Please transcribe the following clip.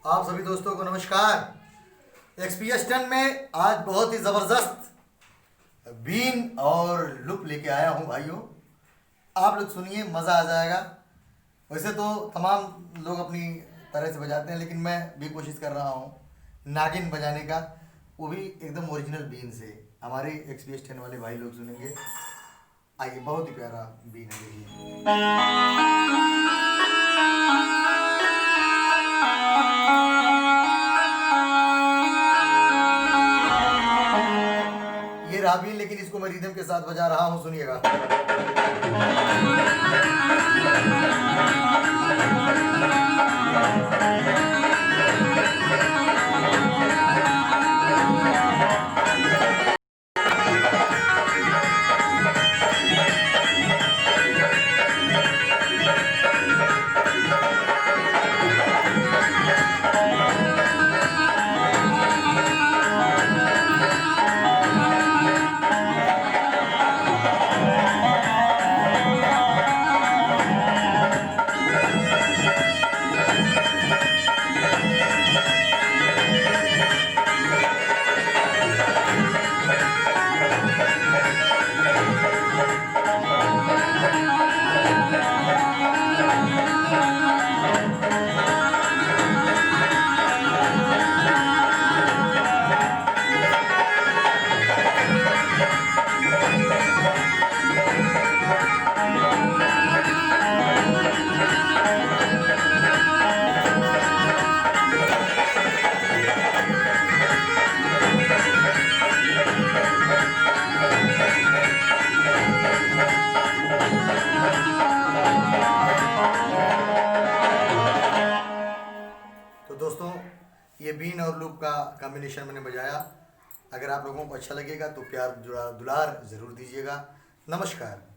आप सभी दोस्तों को नमस्कार। एक्सपीएस 10 में आज बहुत ही ज़बरदस्त बीन और लुप लेके आया हूँ भाइयों। आप लोग सुनिए, मज़ा आ जाएगा। वैसे तो तमाम लोग अपनी तरह से बजाते हैं, लेकिन मैं भी कोशिश कर रहा हूँ नागिन बजाने का, वो भी एकदम ओरिजिनल बीन से। हमारे एक्सपीएस 10 वाले भाई लोग सुनेंगे। आइए, बहुत ही प्यारा बीन है, देखिए। ये रहा बीन, लेकिन इसको मैं रिदम के साथ बजा रहा हूँ, सुनिएगा। तो दोस्तों, ये बीन और लूप का कॉम्बिनेशन मैंने बजाया। अगर आप लोगों को अच्छा लगेगा तो प्यार दुलार ज़रूर दीजिएगा। नमस्कार।